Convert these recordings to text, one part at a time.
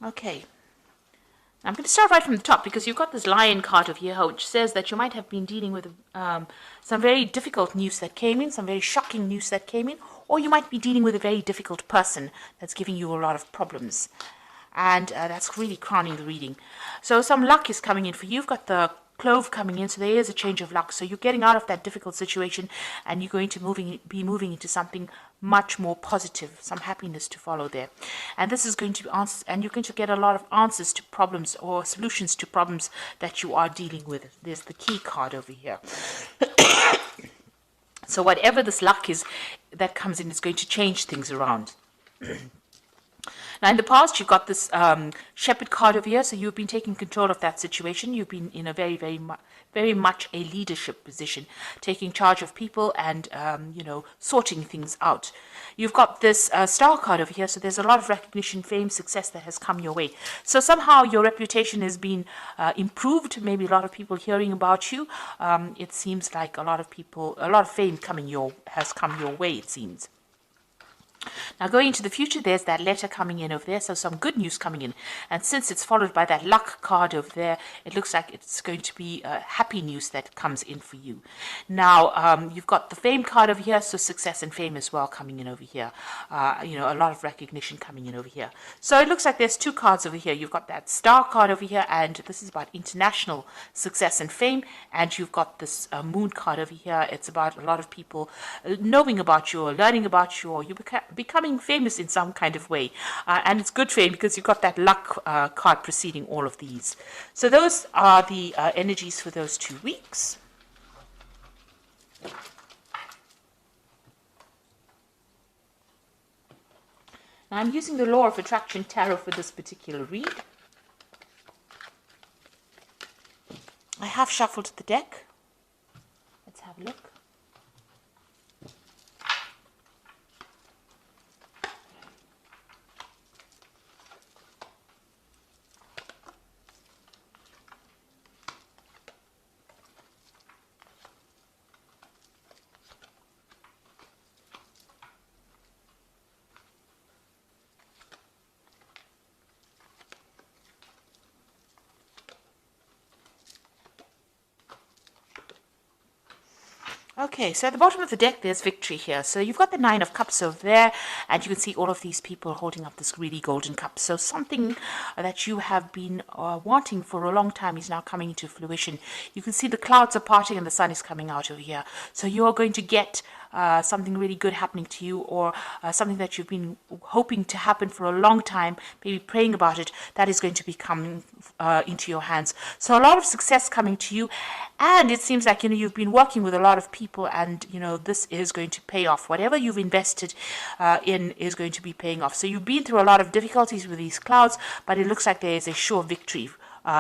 Okay. I'm going to start right from the top because you've got this lion card over here, which says that you might have been dealing with some very difficult news that came in, some very shocking news that came in, or you might be dealing with a very difficult person that's giving you a lot of problems. And that's really crowning the reading. So some luck is coming in for you. You've got the clove coming in, so there is a change of luck. So you're getting out of that difficult situation, and you're going to be moving into something much more positive, some happiness to follow there. And this is going to be answers, and you're going to get a lot of answers to problems or solutions to problems that you are dealing with. There's the key card over here. So whatever this luck is that comes in is going to change things around. Now, in the past, you've got this shepherd card over here, so you've been taking control of that situation. You've been in a very much a leadership position, taking charge of people and, sorting things out. You've got this star card over here, so there's a lot of recognition, fame, success that has come your way. So somehow your reputation has been improved. Maybe a lot of people hearing about you. It seems like a lot of fame has come your way, it seems. Now, going into the future, there's that letter coming in over there, so some good news coming in. And since it's followed by that luck card over there, it looks like it's going to be happy news that comes in for you. Now, you've got the fame card over here, so success and fame as well coming in over here. A lot of recognition coming in over here. So it looks like there's two cards over here. You've got that star card over here, and this is about international success and fame. And you've got this moon card over here. It's about a lot of people knowing about you or learning about you, or you becoming famous in some kind of way. And it's good fame because you've got that luck card preceding all of these. So those are the energies for those 2 weeks. Now I'm using the Law of Attraction Tarot for this particular read. I have shuffled the deck. Let's have a look. Okay, so at the bottom of the deck, there's victory here. So you've got the Nine of Cups over there, and you can see all of these people holding up this really golden cup. So something that you have been wanting for a long time is now coming into fruition. You can see the clouds are parting and the sun is coming out over here. So you're going to get something really good happening to you, or something that you've been hoping to happen for a long time, maybe praying about it, that is going to be coming into your hands. So a lot of success coming to you, and it seems like you've been working with a lot of people, and this is going to pay off. Whatever you've invested in is going to be paying off. So you've been through a lot of difficulties with these clouds, but it looks like there is a sure victory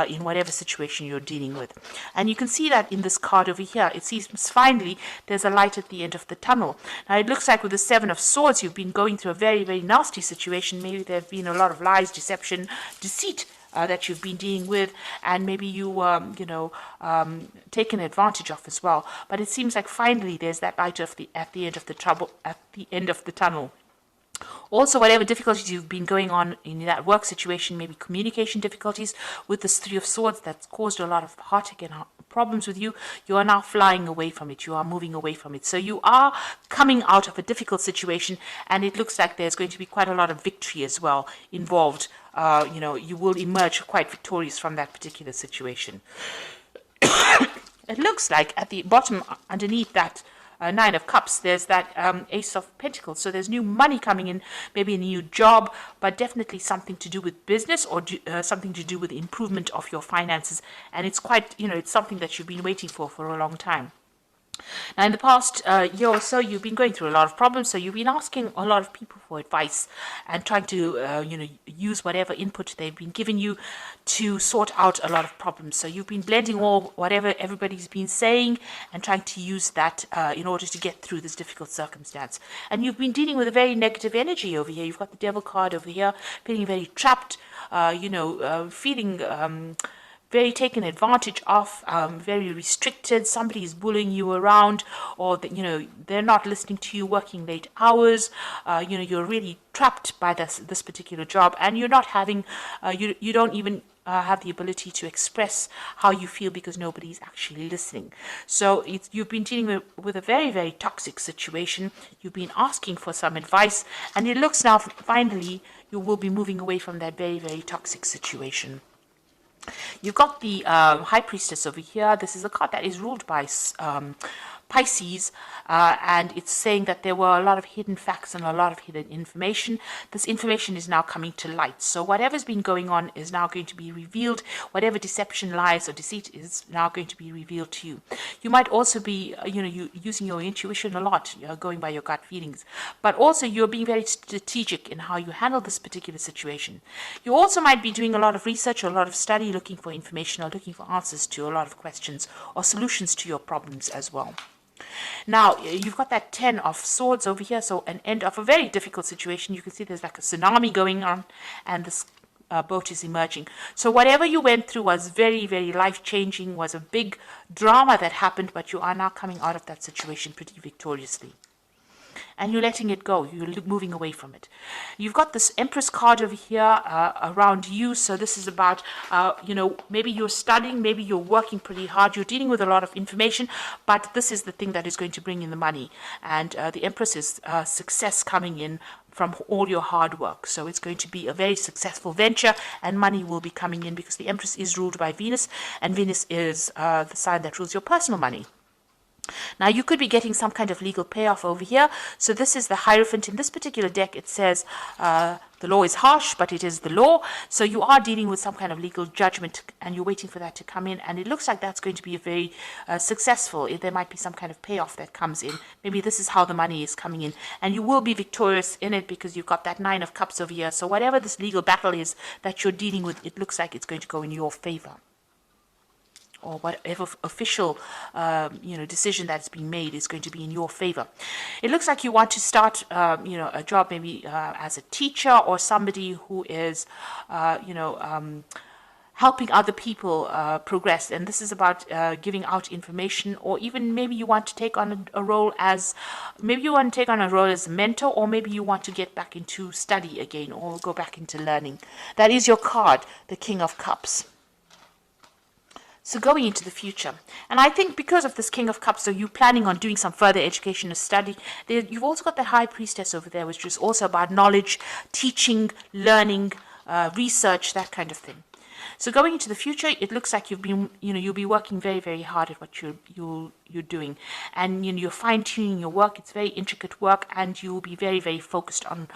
in whatever situation you're dealing with. And you can see that in this card over here. It seems finally there's a light at the end of the tunnel. Now it looks like with the Seven of Swords, you've been going through a very, very nasty situation. Maybe there have been a lot of lies, deception, deceit that you've been dealing with, and maybe you taken advantage of as well. But it seems like finally there's that light at the end of the tunnel. Also, whatever difficulties you've been going on in that work situation, maybe communication difficulties with this Three of Swords that's caused a lot of heartache and problems with you, you are now flying away from it. You are moving away from it. So you are coming out of a difficult situation, and it looks like there's going to be quite a lot of victory as well involved. You will emerge quite victorious from that particular situation. It looks like at the bottom, underneath that Nine of Cups, there's that Ace of Pentacles. So there's new money coming in, maybe a new job, but definitely something to do with business, or something to do with the improvement of your finances. And it's quite, it's something that you've been waiting for a long time. Now, in the past year or so, you've been going through a lot of problems, so you've been asking a lot of people for advice and trying to, use whatever input they've been giving you to sort out a lot of problems. So you've been blending all whatever everybody's been saying and trying to use that in order to get through this difficult circumstance. And you've been dealing with a very negative energy over here. You've got the Devil card over here, feeling very trapped, feeling very taken advantage of, very restricted. Somebody is bullying you around, or that, they're not listening to you, working late hours. You're really trapped by this particular job, and you're not having, you don't even have the ability to express how you feel because nobody's actually listening. So you've been dealing with a very, very toxic situation. You've been asking for some advice, and it looks now finally you will be moving away from that very, very toxic situation. You've got the High Priestess over here. This is a card that is ruled by Pisces, and it's saying that there were a lot of hidden facts and a lot of hidden information. This information is now coming to light. So whatever's been going on is now going to be revealed. Whatever deception, lies, or deceit is now going to be revealed to you. You might also be, using your intuition a lot, going by your gut feelings. But also you're being very strategic in how you handle this particular situation. You also might be doing a lot of research or a lot of study, looking for information or looking for answers to a lot of questions or solutions to your problems as well. Now, you've got that 10 of Swords over here, so an end of a very difficult situation. You can see there's like a tsunami going on, and this boat is emerging. So whatever you went through was very, very life-changing, was a big drama that happened, but you are now coming out of that situation pretty victoriously. And you're letting it go. You're moving away from it. You've got this Empress card over here around you. So this is about, maybe you're studying, maybe you're working pretty hard. You're dealing with a lot of information, but this is the thing that is going to bring in the money. And the Empress is success coming in from all your hard work. So it's going to be a very successful venture, and money will be coming in because the Empress is ruled by Venus, and Venus is the sign that rules your personal money. Now, you could be getting some kind of legal payoff over here. So this is the Hierophant. In this particular deck, it says the law is harsh, but it is the law. So you are dealing with some kind of legal judgment, and you're waiting for that to come in. And it looks like that's going to be a very successful. There might be some kind of payoff that comes in. Maybe this is how the money is coming in. And you will be victorious in it because you've got that 9 of Cups over here. So whatever this legal battle is that you're dealing with, it looks like it's going to go in your favor. Or whatever official, decision that's being made is going to be in your favor. It looks like you want to start, a job maybe as a teacher or somebody who is, helping other people progress. And this is about giving out information, or even maybe you want to take on a role as, a mentor, or maybe you want to get back into study again or go back into learning. That is your card, the King of Cups. So going into the future, and I think because of this King of Cups, so you're planning on doing some further education or study, you've also got the High Priestess over there, which is also about knowledge, teaching, learning, research, that kind of thing. So going into the future, it looks like you'll be working very, very hard at what you're doing, and you're fine-tuning your work. It's very intricate work, and you'll be very, very focused on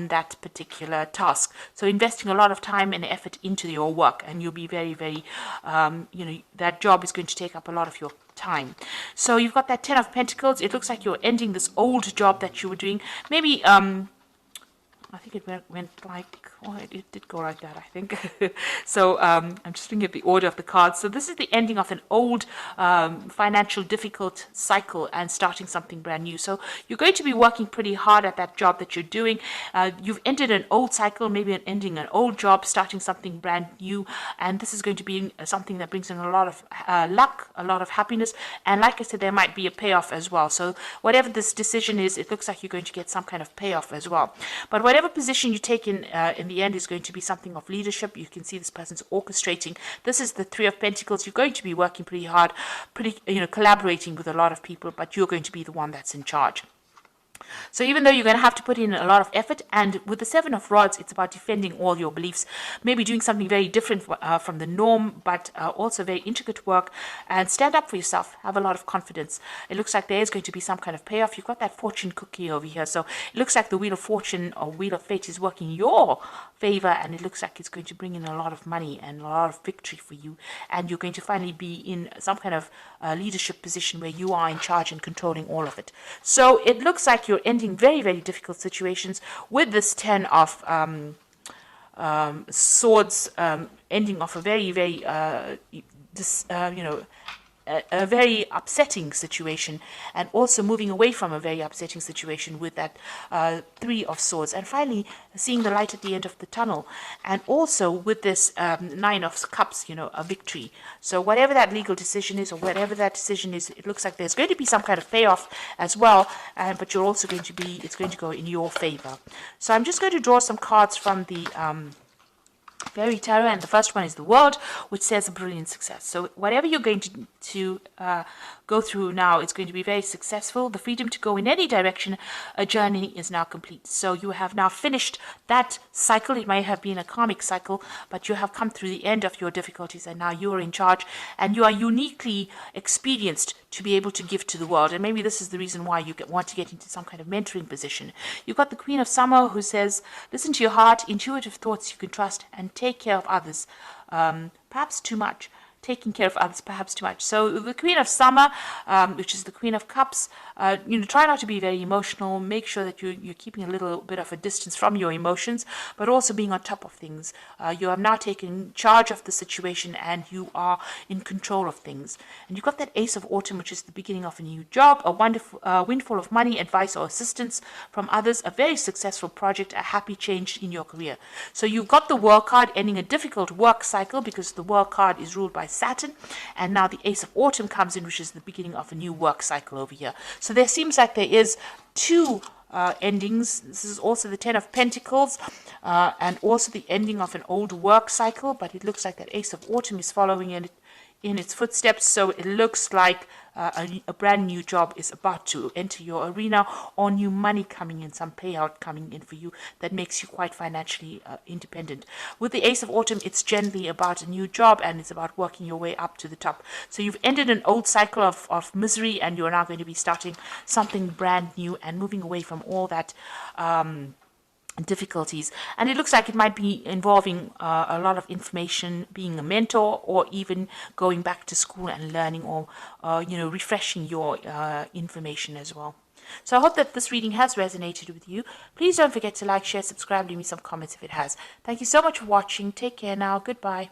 that particular task. So investing a lot of time and effort into your work, and you'll be very, very, that job is going to take up a lot of your time. So you've got that 10 of Pentacles. It looks like you're ending this old job that you were doing. Maybe I think it went like, it did go like that, I think. So I'm just looking at the order of the cards. So this is the ending of an old financial difficult cycle and starting something brand new. So you're going to be working pretty hard at that job that you're doing. You've ended an old cycle, maybe ending an old job, starting something brand new. And this is going to be something that brings in a lot of luck, a lot of happiness. And like I said, there might be a payoff as well. So whatever this decision is, it looks like you're going to get some kind of payoff as well. But whatever position you take in the end is going to be something of leadership. You can see this person's orchestrating. This is the 3 of Pentacles. You're going to be working pretty hard, collaborating with a lot of people, but you're going to be the one that's in charge. So even though you're going to have to put in a lot of effort, and with the 7 of Rods, it's about defending all your beliefs, maybe doing something very different from the norm, but also very intricate work, and stand up for yourself. Have a lot of confidence. It looks like there is going to be some kind of payoff. You've got that fortune cookie over here. So it looks like the Wheel of Fortune or Wheel of Fate is working in your favor, and it looks like it's going to bring in a lot of money and a lot of victory for you. And you're going to finally be in some kind of leadership position where you are in charge and controlling all of it. So it looks like you're ending very, very difficult situations with this 10 of Swords, ending off a very, very, a very upsetting situation, and also moving away from a very upsetting situation with that Three of Swords, and finally seeing the light at the end of the tunnel, and also with this Nine of Cups, a victory. So whatever that legal decision is, or whatever that decision is, it looks like there's going to be some kind of payoff as well, but you're also going to be, it's going to go in your favor. So I'm just going to draw some cards from the Fairy Tarot, and the first one is the World, which says a brilliant success. So whatever you're going to go through now, it's going to be very successful. The freedom to go in any direction, a journey is now complete. So you have now finished that cycle. It may have been a karmic cycle, but you have come through the end of your difficulties, and now you are in charge, and you are uniquely experienced to be able to give to the world. And maybe this is the reason why you want to get into some kind of mentoring position. You've got the Queen of Summer, who says, listen to your heart, intuitive thoughts you can trust, and take care of others, perhaps too much. Taking care of others, perhaps too much. So the Queen of Summer, which is the Queen of Cups, try not to be very emotional. Make sure that you're keeping a little bit of a distance from your emotions, but also being on top of things. You have now taken charge of the situation, and you are in control of things. And you've got that Ace of Autumn, which is the beginning of a new job, a wonderful windfall of money, advice, or assistance from others, a very successful project, a happy change in your career. So you've got the World card, ending a difficult work cycle, because the World card is ruled by Saturn, and now the Ace of Autumn comes in, which is the beginning of a new work cycle over here. So there seems like there is two endings. This is also the Ten of Pentacles, and also the ending of an old work cycle, but it looks like that Ace of Autumn is following in its footsteps. So it looks like a brand new job is about to enter your arena, or new money coming in, some payout coming in for you that makes you quite financially independent. With the Ace of Autumn, it's generally about a new job, and it's about working your way up to the top. So you've ended an old cycle of misery, and you're now going to be starting something brand new and moving away from all that difficulties. And it looks like it might be involving a lot of information, being a mentor, or even going back to school and learning, or refreshing your information as well. So I hope that this reading has resonated with you. Please don't forget to like, share, subscribe, leave me some comments if it has. Thank you so much for watching. Take care now. Goodbye.